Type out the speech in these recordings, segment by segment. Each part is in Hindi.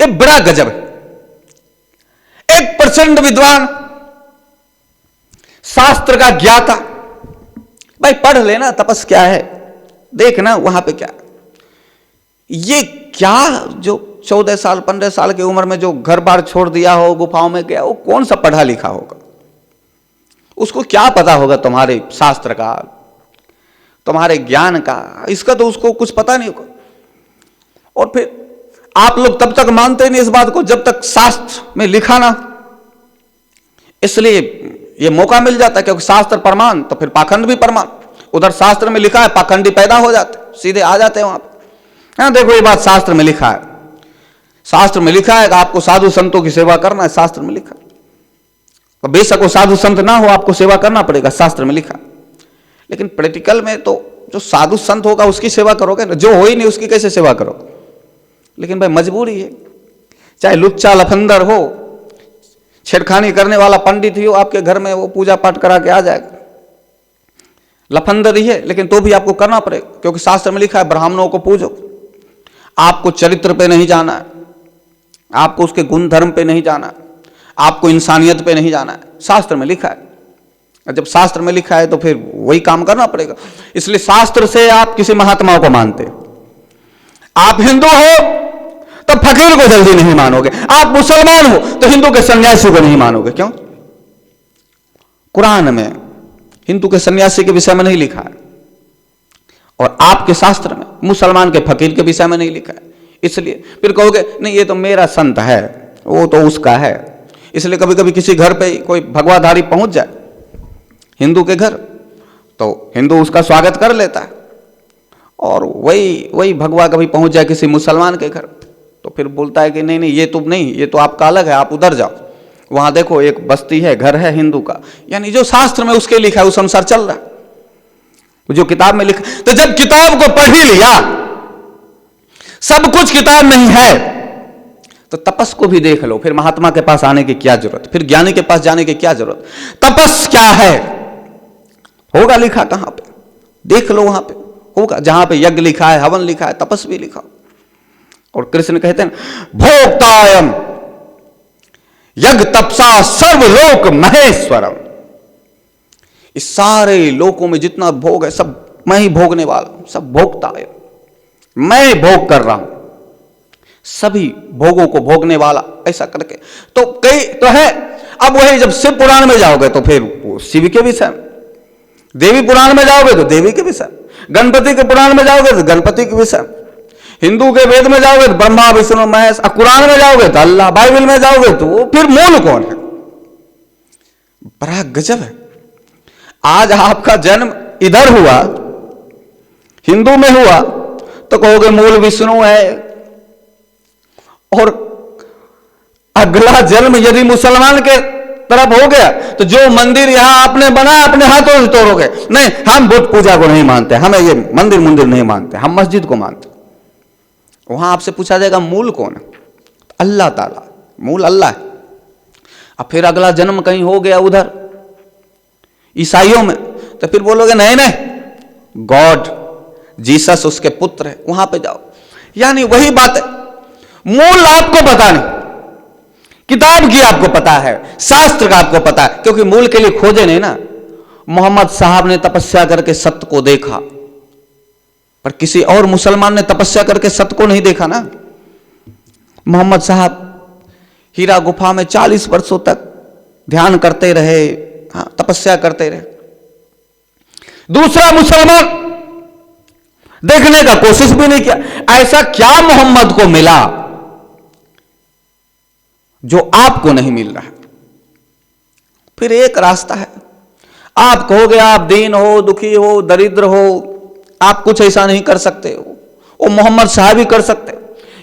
ये बड़ा गजब है। एक प्रचंड विद्वान, शास्त्र का ज्ञाता, भाई पढ़ लेना तपस क्या है, देखना वहां पे क्या। ये क्या जो 14 साल 15 साल की उम्र में जो घर बार छोड़ दिया हो, गुफाओं में गया, वो कौन सा पढ़ा लिखा होगा? उसको क्या पता होगा तुम्हारे शास्त्र का, तुम्हारे ज्ञान का? इसका तो उसको कुछ पता नहीं होगा। और फिर आप लोग तब तक मानते नहीं इस बात को जब तक शास्त्र में लिखा ना। इसलिए ये मौका मिल जाता है, क्योंकि शास्त्र प्रमाण तो फिर पाखंड भी प्रमाण। उधर शास्त्र में लिखा है, पाखंडी पैदा हो जाते, सीधे आ जाते हैं वहां पे। हाँ देखो ये बात शास्त्र में लिखा है, शास्त्र में लिखा है कि आपको साधु संतों की सेवा करना है, शास्त्र में लिखा है। तो बेशक वो साधु संत ना हो, आपको सेवा करना पड़ेगा, शास्त्र में लिखा। लेकिन प्रैक्टिकल में तो जो साधु संत होगा उसकी सेवा करोगे ना, जो हो ही नहीं उसकी कैसे सेवा करोगे? लेकिन भाई मजबूरी है, चाहे लुच्चा लफंदर हो, छेड़खानी करने वाला पंडित ही हो, आपके घर में वो पूजा पाठ करा के आ जाएगा। लफंदर ही है लेकिन तो भी आपको करना पड़ेगा, क्योंकि शास्त्र में लिखा है ब्राह्मणों को पूजो। आपको चरित्र पे नहीं जाना है, आपको उसके गुण धर्म पे नहीं जाना है, आपको इंसानियत पे नहीं जाना है, शास्त्र में लिखा है। जब शास्त्र में लिखा है तो फिर वही काम करना पड़ेगा। इसलिए शास्त्र से आप किसी महात्माओं को मानते, आप हिंदू हो तो फकीर को जल्दी नहीं मानोगे, आप मुसलमान हो तो हिंदू के सन्यासी को नहीं मानोगे। क्यों? कुरान में हिंदू के सन्यासी के विषय में नहीं लिखा है, और आपके शास्त्र में मुसलमान के फकीर के विषय में नहीं लिखा है। इसलिए फिर कहोगे नहीं ये तो मेरा संत है, वो तो उसका है। इसलिए कभी कभी किसी घर पे कोई भगवाधारी पहुंच जाए हिंदू के घर, तो हिंदू उसका स्वागत कर लेता है, और वही भगवा कभी पहुंच जाए किसी मुसलमान के घर, तो फिर बोलता है कि नहीं नहीं ये तो नहीं, ये तो आपका अलग है, आप उधर जाओ, वहां देखो एक बस्ती है, घर है हिंदू का। यानी जो शास्त्र में उसके लिखा है उस अनुसार चल रहा है, जो किताब में लिखा। तो जब किताब को पढ़ ही लिया, सब कुछ किताब में ही है, तो तपस को भी देख लो। फिर महात्मा के पास आने की क्या जरूरत, फिर ज्ञानी के पास जाने की क्या जरूरत? तपस क्या है होगा लिखा कहां पे, देख लो वहां पे होगा। जहां पे यज्ञ लिखा है, हवन लिखा है, तपस भी लिखा। और कृष्ण कहते हैं भोक्तायम यज्ञ तपसा सर्वलोक महेश्वरम। इस सारे लोकों में जितना भोग है सब मैं ही भोगने वाला हूं, सब भोक्ता है, मैं भोग कर रहा हूं, सभी भोगों को भोगने वाला। ऐसा करके तो कई तो है। अब वही जब शिव पुराण में जाओगे तो फिर वो शिव के विषय, देवी पुराण में जाओगे तो देवी के विषय, गणपति के पुराण में जाओगे तो गणपति के विषय, हिंदू के वेद में जाओगे तो ब्रह्मा विष्णु महेश, कुरान में जाओगे तो अल्लाह, बाइबल में जाओगे तो फिर मूल कौन है? बड़ा गजब है। आज आपका जन्म इधर हुआ, हिंदू में हुआ, तो कहोगे मूल विष्णु है, और अगला जन्म यदि मुसलमान के तरफ हो गया तो जो मंदिर यहां आपने बनाया अपने हाथों से तोड़ोगे। नहीं, हम बुद्ध पूजा को नहीं मानते, हमें ये मंदिर नहीं मानते, हम मस्जिद को मानते। वहां आपसे पूछा जाएगा मूल कौन है? अल्लाह ताला, मूल अल्लाह है। अब फिर अगला जन्म कहीं हो गया उधर ईसाइयों में, तो फिर बोलोगे नहीं नहीं गॉड जीसस उसके पुत्र है, वहां पे जाओ। यानी वही बात है, मूल आपको पता नहीं, किताब की आपको पता है, शास्त्र का आपको पता है, क्योंकि मूल के लिए खोजे नहीं ना। मोहम्मद साहब ने तपस्या करके सत्य को देखा, पर किसी और मुसलमान ने तपस्या करके सत्य को नहीं देखा ना। मोहम्मद साहब हीरा गुफा में 40 वर्षों तक ध्यान करते रहे, हाँ, तपस्या करते रहे। दूसरा मुसलमान देखने का कोशिश भी नहीं किया। ऐसा क्या मोहम्मद को मिला जो आपको नहीं मिल रहा है? फिर एक रास्ता है, आप कहोगे आप दीन हो, दुखी हो, दरिद्र हो, आप कुछ ऐसा नहीं कर सकते हो, वो मोहम्मद साहब ही कर सकते।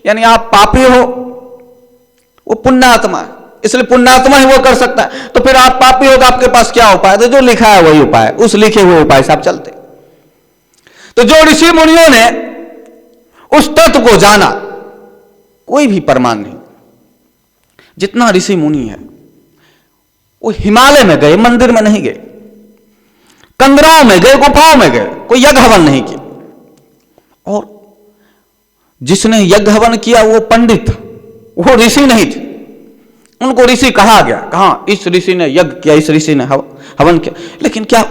यानी आप पापी हो, वो पुण्यात्मा है, इसलिए पुण्यात्मा ही वो कर सकता है। तो फिर आप पापी हो तो आपके पास क्या उपाय है? तो जो लिखा है वही उपाय, उस लिखे हुए उपाय से आप चलते। तो जो ऋषि मुनियों ने उस तत्व को जाना, कोई भी प्रमाण नहीं। जितना ऋषि मुनि है वो हिमालय में गए, मंदिर में नहीं गए, कंदराओं में गए, गुफाओं में गए, कोई यज्ञ हवन नहीं किया। और जिसने यज्ञ हवन किया वो पंडित था, वो ऋषि नहीं थे, उनको ऋषि कहा गया, कहा इस ऋषि ने यज्ञ किया, इस ऋषि ने हवन किया, लेकिन क्या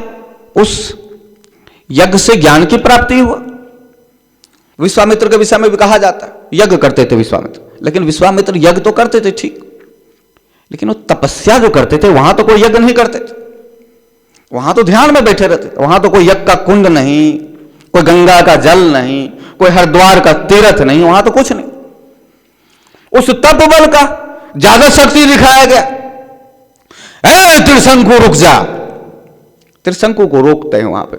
उस यज्ञ से ज्ञान की प्राप्ति हुआ? विश्वामित्र के विषय में भी कहा जाता है यज्ञ करते थे विश्वामित्र, लेकिन विश्वामित्र यज्ञ तो करते थे ठीक, लेकिन वो तपस्या जो करते थे वहां तो कोई यज्ञ नहीं करते थे, वहां तो ध्यान में बैठे रहते थे, वहां तो कोई यज्ञ का कुंड नहीं, कोई गंगा का जल नहीं, कोई हरिद्वार का तीर्थ नहीं, वहां तो कुछ नहीं। उस तप बल का ज्यादा शक्ति दिखाया गया, ए त्रिशंकु रुक जा, त्रिशंकु को रोकते हैं वहां पे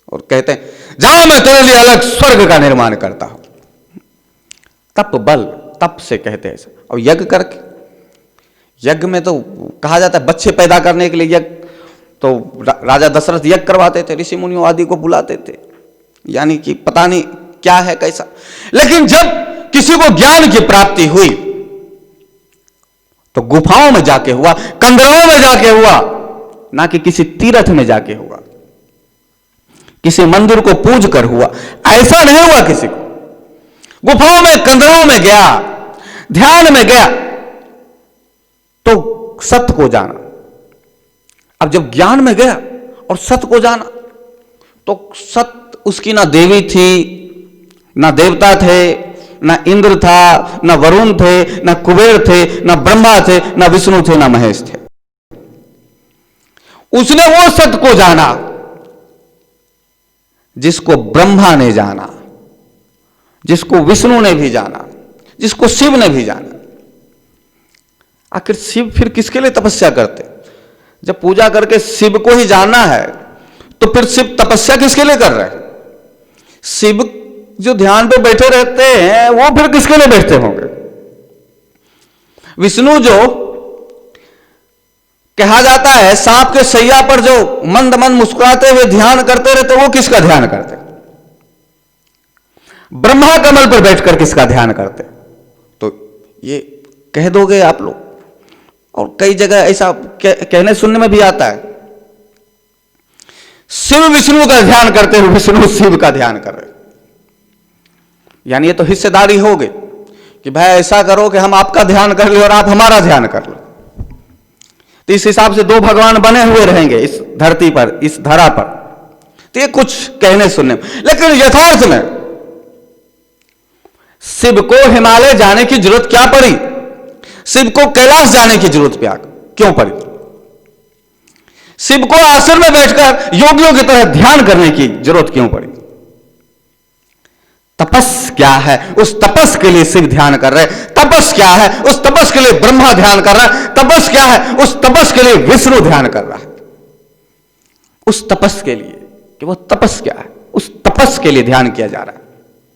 और कहते हैं जा मैं तेरे लिए अलग स्वर्ग का निर्माण करता हूं। तप बल, तप से कहते हैं। और यज्ञ करके, यज्ञ में तो कहा जाता है बच्चे पैदा करने के लिए यज्ञ, तो राजा दशरथ यज्ञ करवाते थे, ऋषि मुनियों आदि को बुलाते थे, यानी कि पता नहीं क्या है कैसा। लेकिन जब किसी को ज्ञान की प्राप्ति हुई तो गुफाओं में जाके हुआ, कंदरों में जाके हुआ, ना कि किसी तीर्थ में जाके हुआ, किसी मंदिर को पूज कर हुआ, ऐसा नहीं हुआ किसी को। गुफाओं में कंदरों में गया, ध्यान में गया तो सत्य को जाना। अब जब ज्ञान में गया और सत्य को जाना तो सत्य उसकी ना देवी थी, ना देवता थे, ना इंद्र था, ना वरुण थे, ना कुबेर थे, ना ब्रह्मा थे, ना विष्णु थे, ना महेश थे। उसने वो सत्य को जाना जिसको ब्रह्मा ने जाना, जिसको विष्णु ने भी जाना, जिसको शिव ने भी जाना। आखिर शिव फिर किसके लिए तपस्या करते? जब पूजा करके शिव को ही जानना है तो फिर शिव तपस्या किसके लिए कर रहे हैं? शिव जो ध्यान पे बैठे रहते हैं वो फिर किसके लिए बैठते होंगे? विष्णु जो कहा जाता है सांप के सैया पर जो मंद मंद मुस्कुराते हुए ध्यान करते रहते, वो किसका ध्यान करते? ब्रह्मा कमल पर बैठकर किसका ध्यान करते? तो ये कह दोगे आप लोग, और कई जगह ऐसा कहने सुनने में भी आता है, शिव विष्णु का ध्यान करते हुए विष्णु शिव का ध्यान कर रहे। यानी ये तो हिस्सेदारी हो गई कि भाई ऐसा करो कि हम आपका ध्यान कर ले और आप हमारा ध्यान कर लो। तो इस हिसाब से दो भगवान बने हुए रहेंगे इस धरती पर, इस धरा पर। तो ये कुछ कहने सुनने में, लेकिन यथार्थ में शिव को हिमालय जाने की जरूरत क्या पड़ी? शिव को कैलाश जाने की जरूरत क्यों पड़ी? शिव को आश्रम में बैठकर योगियों की तरह ध्यान करने की जरूरत क्यों पड़ी? तपस क्या है, उस तपस के लिए शिव ध्यान कर रहे। तपस क्या है, उस तपस के लिए ब्रह्मा ध्यान कर रहा है। तपस क्या है, उस तपस के लिए विष्णु ध्यान कर रहा है। उस तपस के लिए कि वो तपस क्या है, उस तपस के लिए ध्यान किया जा रहा है।